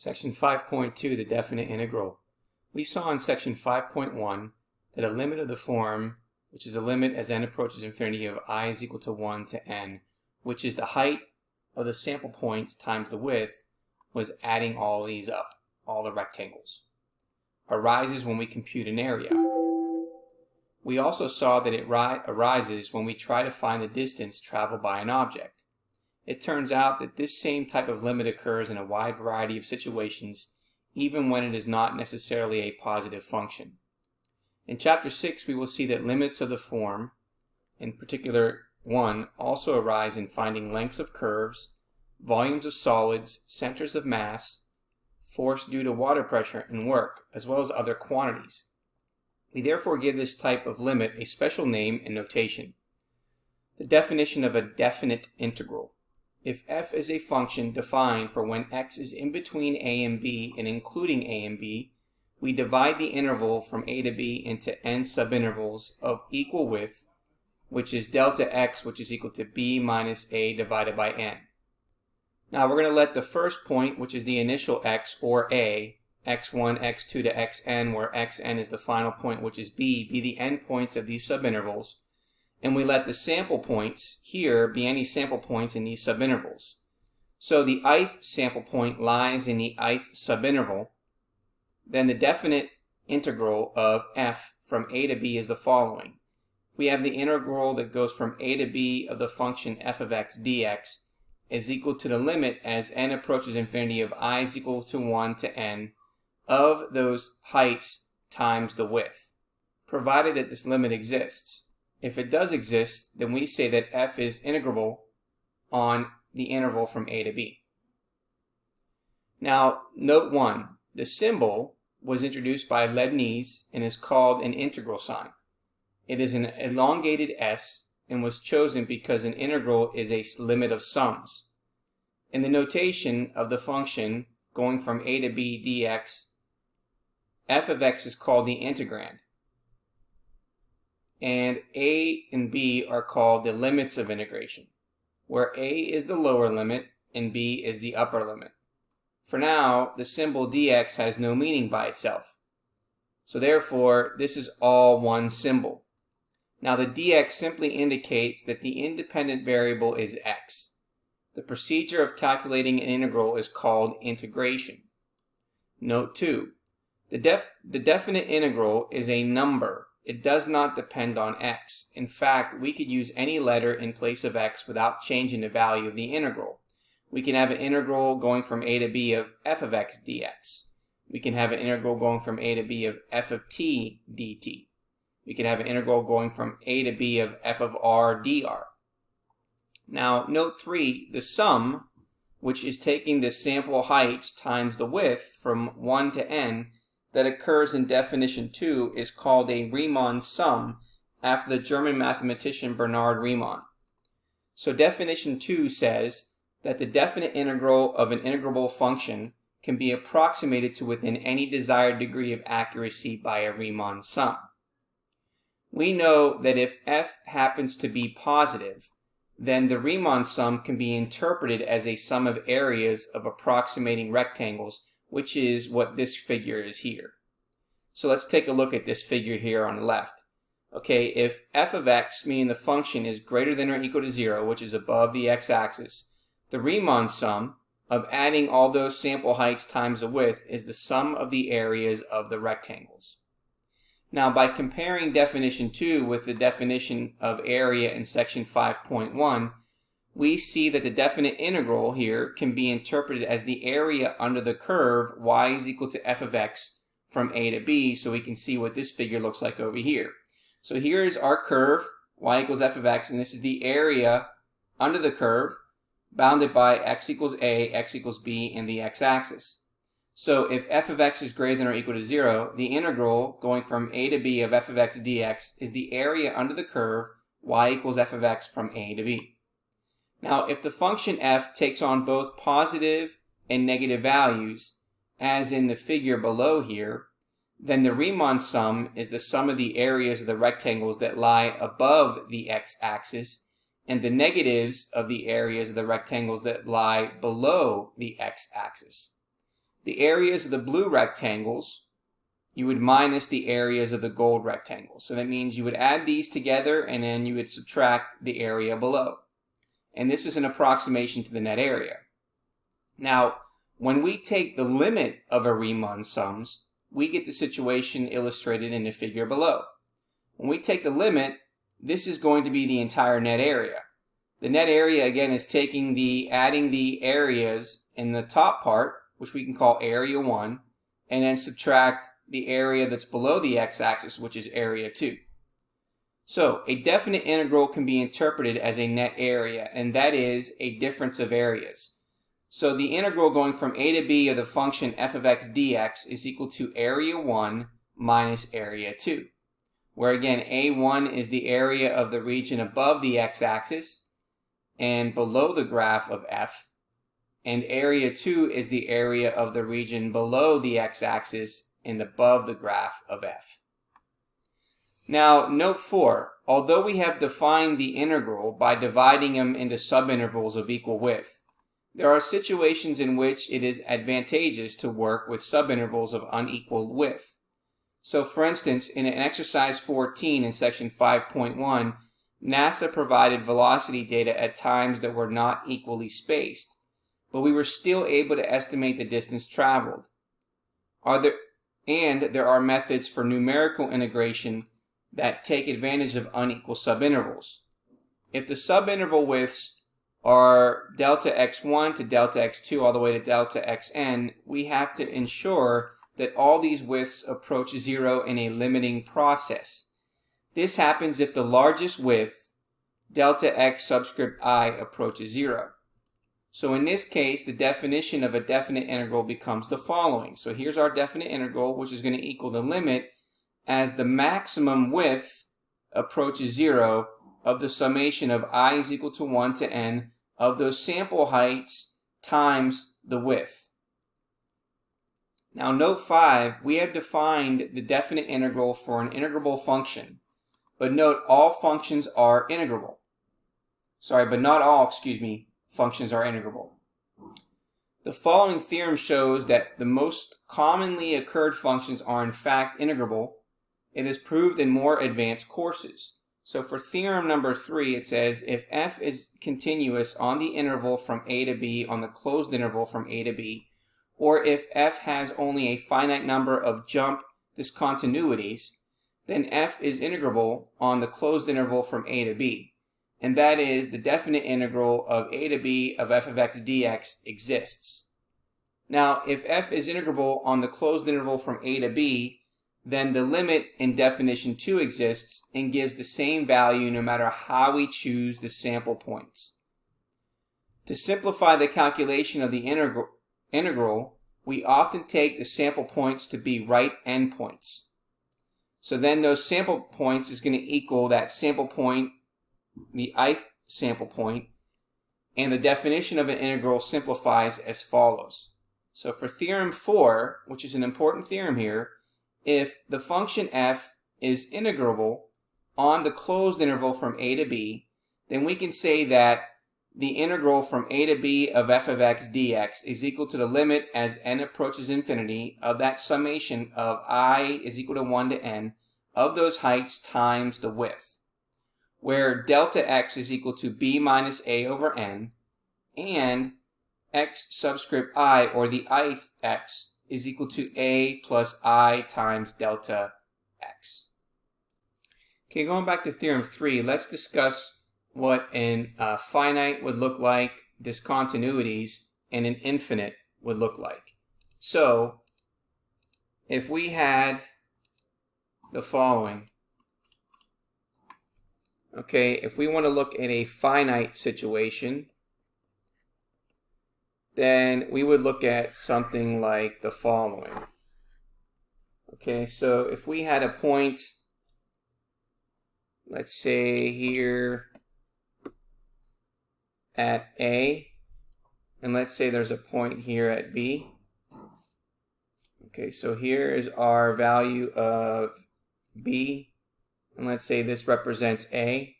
Section 5.2, the definite integral. We saw in section 5.1 that a limit of the form, which is a limit as n approaches infinity of I is equal to 1 to n, which is the height of the sample points times the width, was adding all these up, all the rectangles, arises when we compute an area. We also saw that it arises when we try to find the distance traveled by an object. It turns out that this same type of limit occurs in a wide variety of situations, even when it is not necessarily a positive function. In Chapter 6, we will see that limits of the form, in particular one, also arise in finding lengths of curves, volumes of solids, centers of mass, force due to water pressure and work, as well as other quantities. We therefore give this type of limit a special name and notation. The definition of a definite integral. If f is a function defined for when x is in between a and b and including a and b, we divide the interval from a to b into n subintervals of equal width, which is delta x, which is equal to b minus a divided by n. Now we're going to let the first point, which is the initial x, or a, x1, x2 to xn, where xn is the final point, which is b, be the endpoints of these subintervals. And we let the sample points here be any sample points in these subintervals. So the ith sample point lies in the ith subinterval. Then the definite integral of f from a to b is the following. We have the integral that goes from a to b of the function f of x dx is equal to the limit as n approaches infinity of I is equal to 1 to n of those heights times the width, provided that this limit exists. If it does exist, then we say that f is integrable on the interval from a to b. Now, note 1. The symbol was introduced by Leibniz and is called an integral sign. It is an elongated s and was chosen because an integral is a limit of sums. In the notation of the function going from a to b dx, f of x is called the integrand, and a and b are called the limits of integration, where a is the lower limit and b is the upper limit. For now, the symbol dx has no meaning by itself, so therefore this is all one symbol. Now the dx simply indicates that the independent variable is x. The procedure of calculating an integral is called integration. Note 2. The definite integral is a number. It does not depend on x. In fact, we could use any letter in place of x without changing the value of the integral. We can have an integral going from a to b of f of x dx. We can have an integral going from a to b of f of t dt. We can have an integral going from a to b of f of r dr. Now, note 3, the sum, which is taking the sample heights times the width from 1 to n, that occurs in definition 2 is called a Riemann sum after the German mathematician Bernhard Riemann. So definition 2 says that the definite integral of an integrable function can be approximated to within any desired degree of accuracy by a Riemann sum. We know that if f happens to be positive, then the Riemann sum can be interpreted as a sum of areas of approximating rectangles, which is what this figure is here. So let's take a look at this figure here on the left. Okay, if f of x, meaning the function, is greater than or equal to 0, which is above the x-axis, the Riemann sum of adding all those sample heights times the width is the sum of the areas of the rectangles. Now, by comparing definition 2 with the definition of area in section 5.1, we see that the definite integral here can be interpreted as the area under the curve y is equal to f of x from a to b, so we can see what this figure looks like over here. So here is our curve, y equals f of x, and this is the area under the curve, bounded by x equals a, x equals b, and the x-axis. So if f of x is greater than or equal to 0, the integral going from a to b of f of x dx is the area under the curve y equals f of x from a to b. Now, if the function f takes on both positive and negative values, as in the figure below here, then the Riemann sum is the sum of the areas of the rectangles that lie above the x-axis and the negatives of the areas of the rectangles that lie below the x-axis. the areas of the blue rectangles, you would minus the areas of the gold rectangles. So that means you would add these together and then you would subtract the area below. And this is an approximation to the net area. Now, when we take the limit of a Riemann sums, we get the situation illustrated in the figure below. When we take the limit, this is going to be the entire net area. The net area, again, is adding the areas in the top part, which we can call area 1, and then subtract the area that's below the x-axis, which is area 2. So, a definite integral can be interpreted as a net area, and that is a difference of areas. So the integral going from a to b of the function f of x dx is equal to area 1 minus area 2, where again a1 is the area of the region above the x-axis and below the graph of f, and area 2 is the area of the region below the x-axis and above the graph of f. Now, note 4, although we have defined the integral by dividing them into subintervals of equal width, there are situations in which it is advantageous to work with subintervals of unequal width. So for instance, in an exercise 14 in section 5.1, NASA provided velocity data at times that were not equally spaced, but we were still able to estimate the distance traveled. There are methods for numerical integration that take advantage of unequal subintervals. If the subinterval widths are delta x1 to delta x2 all the way to delta xn, we have to ensure that all these widths approach 0 in a limiting process. This happens if the largest width, delta x subscript I, approaches 0. So in this case, the definition of a definite integral becomes the following. So here's our definite integral, which is going to equal the limit as the maximum width approaches 0 of the summation of I is equal to 1 to n of those sample heights times the width. Now note 5, we have defined the definite integral for an integrable function. But note all functions are integrable. But not all, functions are integrable. The following theorem shows that the most commonly occurred functions are in fact integrable. It is proved in more advanced courses. So for theorem number 3, it says if f is continuous on the interval from a to b on the closed interval from a to b, or if f has only a finite number of jump discontinuities, then f is integrable on the closed interval from a to b, and that is the definite integral of a to b of f of x dx exists. Now, if f is integrable on the closed interval from a to b, then the limit in definition 2 exists and gives the same value no matter how we choose the sample points. To simplify the calculation of the integral, we often take the sample points to be right endpoints. So then those sample points is going to equal that sample point, the ith sample point, and the definition of an integral simplifies as follows. So for theorem 4, which is an important theorem here, if the function f is integrable on the closed interval from a to b, then we can say that the integral from a to b of f of x dx is equal to the limit as n approaches infinity of that summation of I is equal to 1 to n of those heights times the width, where delta x is equal to b minus a over n, and x subscript I, or the ith x, is equal to a plus I times delta x. Okay, going back to theorem 3, let's discuss what an finite would look like, discontinuities, and an infinite would look like. So, if we had the following, okay, if we want to look at a finite situation, then we would look at something like the following. Okay, so if we had a point, let's say here at A, and let's say there's a point here at B. Okay, so here is our value of B, and let's say this represents A.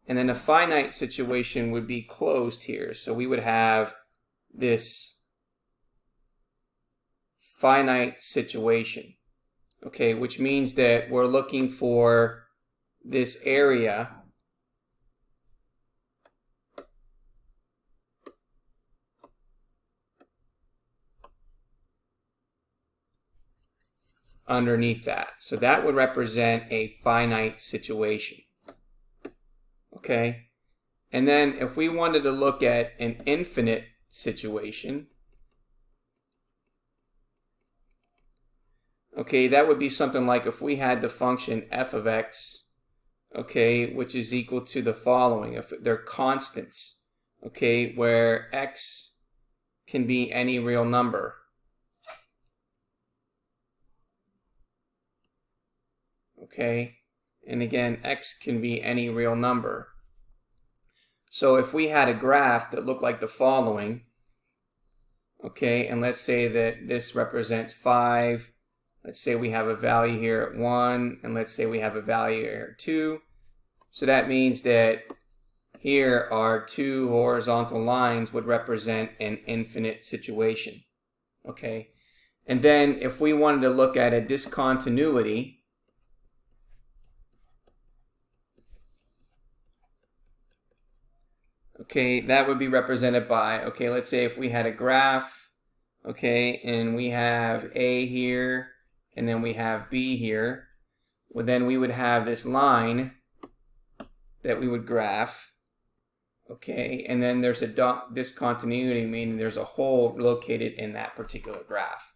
And then a finite situation would be closed here. So we would have this finite situation, okay, which means that we're looking for this area underneath that. So that would represent a finite situation, okay? And then if we wanted to look at an infinite situation, okay, that would be something like if we had the function f of x, okay, which is equal to the following. If they're constants, okay, where x can be any real number. Okay, and again, x can be any real number. So if we had a graph that looked like the following, okay, and let's say that this represents 5, let's say we have a value here at 1, and let's say we have a value here at 2. So that means that here our two horizontal lines would represent an infinite situation, okay? And then if we wanted to look at a discontinuity, okay, that would be represented by, okay, let's say if we had a graph, okay, and we have A here, and then we have B here, well, then we would have this line that we would graph, okay, and then there's a discontinuity, meaning there's a hole located in that particular graph.